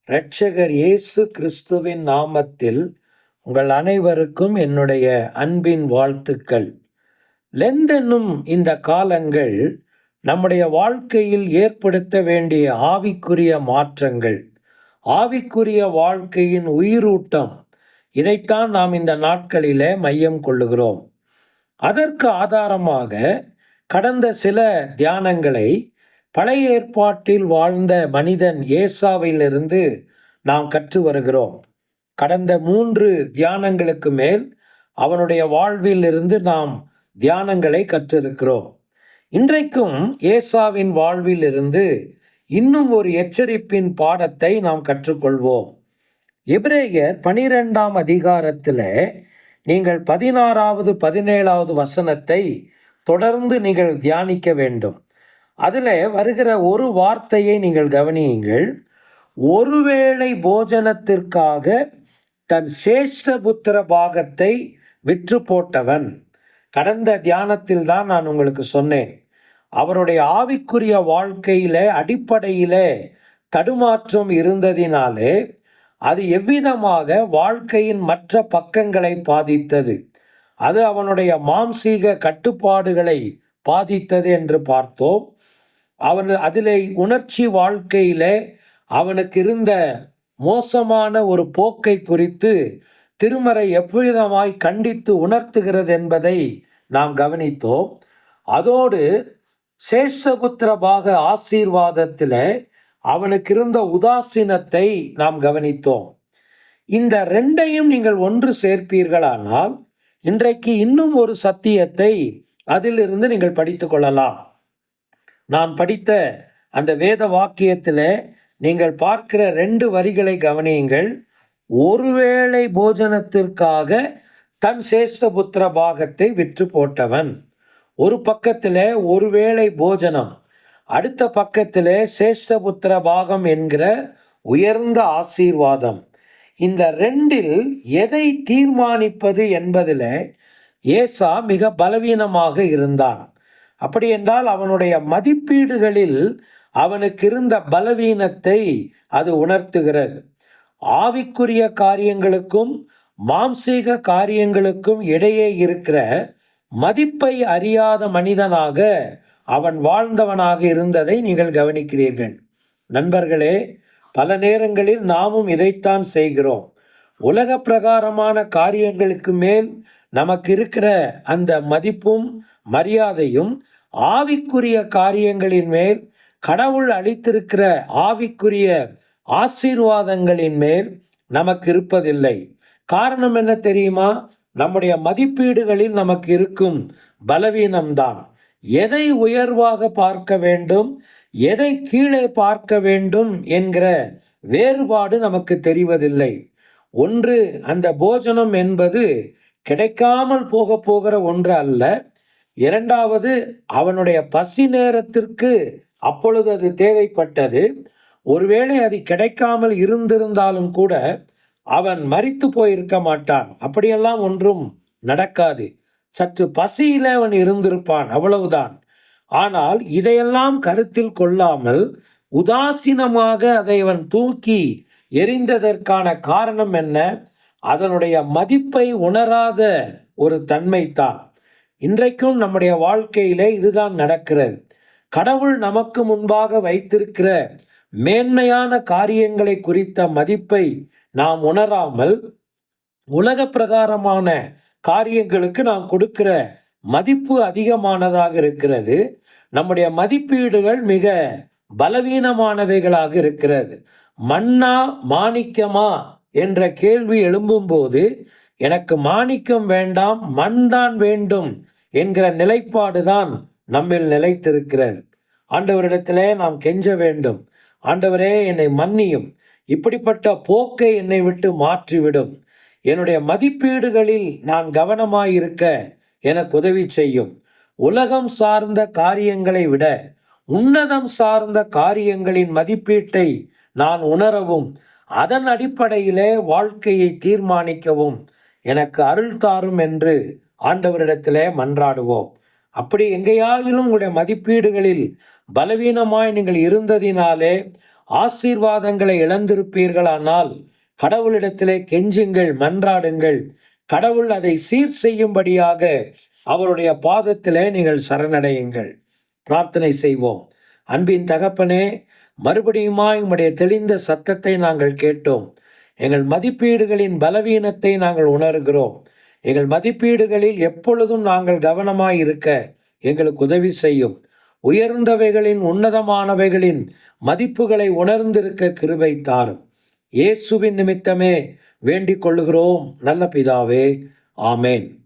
இரட்சகர் இயேசு கிறிஸ்துவின் நாமத்தில் உங்கள் அனைவருக்கும் என்னுடைய அன்பின் வாழ்த்துக்கள். லெண்ட் என்னும் இந்த காலங்கள் நம்முடைய வாழ்க்கையில் ஏற்படுத்த வேண்டிய ஆவிக்குரிய மாற்றங்கள், ஆவிக்குரிய வாழ்க்கையின் உயிரூட்டம், இதைத்தான் நாம் இந்த நாட்களிலே மையம் கொள்ளுகிறோம். அதற்கு ஆதாரமாக கடந்த சில தியானங்களை பழைய ஏற்பாட்டில் வாழ்ந்த மனிதன் ஏசாவிலிருந்து நாம் கற்று வருகிறோம். கடந்த 3 தியானங்களுக்கு மேல் அவனுடைய வாழ்வில் இருந்து நாம் தியானங்களை கற்றிருக்கிறோம். இன்றைக்கும் ஏசாவின் வாழ்வில் இருந்து இன்னும் ஒரு எச்சரிப்பின் பாடத்தை நாம் கற்றுக்கொள்வோம். எபிரேயர் 12ஆம் அதிகாரத்தில் நீங்கள் 16வது 17வது வசனத்தை தொடர்ந்து நீங்கள் தியானிக்க வேண்டும். அதில் வருகிற ஒரு வார்த்தையை நீங்கள் கவனியுங்கள். ஒருவேளை போஜனத்திற்காக தன் சேஷ்டபுத்திர பாகத்தை விற்று போட்டவன். கடந்த தியானத்தில் தான் நான் உங்களுக்கு சொன்னேன், அவருடைய ஆவிக்குரிய வாழ்க்கையில அடிப்படையில தடுமாற்றம் இருந்ததினாலே அது எவ்விதமாக வாழ்க்கையின் மற்ற பக்கங்களை பாதித்தது, அது அவனுடைய மாம்சீக கட்டுப்பாடுகளை பாதித்தது என்று பார்த்தோம். அதிலே உணர்ச்சி வாழ்க்கையில அவனுக்கு இருந்த மோசமான ஒரு போக்கை குறித்து திருமறை எவ்விதமாய் கண்டித்து உணர்த்துகிறது என்பதை நாம் கவனித்தோம். அதோடு சேஷபுத்திர பாக ஆசீர்வாதத்தில் அவனுக்கு இருந்த உதாசீனத்தை நாம் கவனித்தோம். இந்த ரெண்டையும் நீங்கள் ஒன்று சேர்ப்பீர்களானால் இன்றைக்கு இன்னும் ஒரு சத்தியத்தை அதிலிருந்து நீங்கள் படித்து கொள்ளலாம். நான் படித்த அந்த வேத வாக்கியத்தில் நீங்கள் பார்க்கிற 2 வரிகளை கவனியுங்கள். ஒருவேளை போஜனத்திற்காக தன் சேஷ்டபுத்திர பாகத்தை விற்று போட்டவன். ஒரு பக்கத்தில் ஒருவேளை போஜனம், அடுத்த பக்கத்தில் சேஷ்டபுத்திர பாகம் என்கிற உயர்ந்த ஆசீர்வாதம். இந்த 2இல் எதை தீர்மானிப்பது என்பதில் ஏசா மிக பலவீனமாக இருந்தான். அப்படி என்றால் அவனுடைய மதிப்பீடுகளில் அவனுக்கு இருந்த பலவீனத்தை அது உணர்த்துகிறது. ஆவிக்குரிய காரியங்களுக்கும் மாம்சீக காரியங்களுக்கும் இடையே இருக்கிற மதிப்பை அறியாத மனிதனாக அவன் வாழ்ந்தவனாக இருந்ததை நீங்கள் கவனிக்கிறீர்கள். நண்பர்களே, பல நேரங்களில் நாமும் இதைத்தான் செய்கிறோம். உலக பிரகாரமான காரியங்களுக்கு மேல் நமக்கு இருக்கிற அந்த மதிப்பும் மரியாதையும் ஆவிக்குரிய காரியங்களின் மேல், கடவுள் அளித்திருக்கிற ஆவிக்குரிய ஆசீர்வாதங்களின் மேல் நமக்கு இருப்பதில்லை. காரணம் என்ன தெரியுமா? நம்முடைய மதிப்பீடுகளில் நமக்கு இருக்கும் பலவீனம்தான். எதை உயர்வாக பார்க்க வேண்டும், எதை கீழே பார்க்க வேண்டும் என்கிற வேறுபாடு நமக்கு தெரிவதில்லை. ஒன்று, அந்த போஜனம் என்பது கிடைக்காமல் போகிற ஒன்று அல்ல. இரண்டாவது, அவனுடைய பசி நேரத்திற்கு அப்பொழுது அது தேவைப்பட்டது. ஒருவேளை அது கிடைக்காமல் இருந்திருந்தாலும் கூட அவன் மரித்து போயிருக்க மாட்டான். அப்படியெல்லாம் ஒன்றும் நடக்காது. சற்று பசியில் அவன் இருந்திருப்பான், அவ்வளவுதான். ஆனால் இதையெல்லாம் கருத்தில் கொள்ளாமல் உதாசீனமாக அதை அவன் தூக்கி எறிந்ததற்கான காரணம் என்ன? அதனுடைய மதிப்பை உணராத ஒரு தன்மைத்தான். இன்றைக்கும் நம்முடைய வாழ்க்கையிலே இதுதான் நடக்கிறது. கடவுள் நமக்கு முன்பாக வைத்திருக்கிற மேன்மையான காரியங்களை குறித்த மதிப்பை நாம் உணராமல் உலக பிரகாரமான காரியங்களுக்கு நாம் கொடுக்கிற மதிப்பு அதிகமானதாக இருக்கிறது. நம்முடைய மதிப்பீடுகள் மிக பலவீனமானவைகளாக இருக்கிறது. மண்ணா மாணிக்கமா என்ற கேள்வி எழும்பும்போது எனக்கு மாணிக்கம் வேண்டாம், மண் தான் வேண்டும் என்கிற நிலைப்பாடுதான் நம்மில் நிலைத்திருக்கிறது. ஆண்டவரிடத்திலே நாம் கெஞ்ச வேண்டும். ஆண்டவரே, என்னை மன்னியும், இப்படிப்பட்ட போக்கை என்னை விட்டு மாற்றிவிடும், என்னுடைய மதிப்பீடுகளில் நான் கவனமாயிருக்க எனக்கு உதவி செய்யும். உலகம் சார்ந்த காரியங்களை விட உன்னதம் சார்ந்த காரியங்களின் மதிப்பீட்டை நான் உணரவும் அதன் அடிப்படையிலே வாழ்க்கையை தீர்மானிக்கவும் எனக்கு அருள் தாரும் என்று ஆண்டவரிடத்திலே மன்றாடுவோம். அப்படி எங்கேயாயிலும் உங்களுடைய மதிப்பீடுகளில் பலவீனமாய் நீங்கள் இருந்ததினாலே ஆசீர்வாதங்களை இழந்திருப்பீர்களானால் கடவுளிடத்திலே கெஞ்சுங்கள், மன்றாடுங்கள். கடவுள் அதை சீர் செய்யும்படியாக அவருடைய பாதத்திலே நீங்கள் சரணடையுங்கள். பிரார்த்தனை செய்வோம். அன்பின் தகப்பனே, மறுபடியுமாய் உம்முடைய தெளிந்த சத்தத்தை நாங்கள் கேட்டோம். எங்கள் மதிப்பீடுகளின் பலவீனத்தை நாங்கள் உணர்கிறோம். எங்கள் மதிப்பீடுகளில் எப்பொழுதும் நாங்கள் கவனமாய் இருக்க எங்களுக்கு உதவி செய்யும். உயர்ந்தவைகளின் உன்னதமானவைகளின் மதிப்புகளை உணர்ந்திருக்க கிருபை தாரும். இயேசுவின் நிமித்தமே வேண்டிக் கொள்ளுகிறோம் நல்ல பிதாவே. ஆமேன்.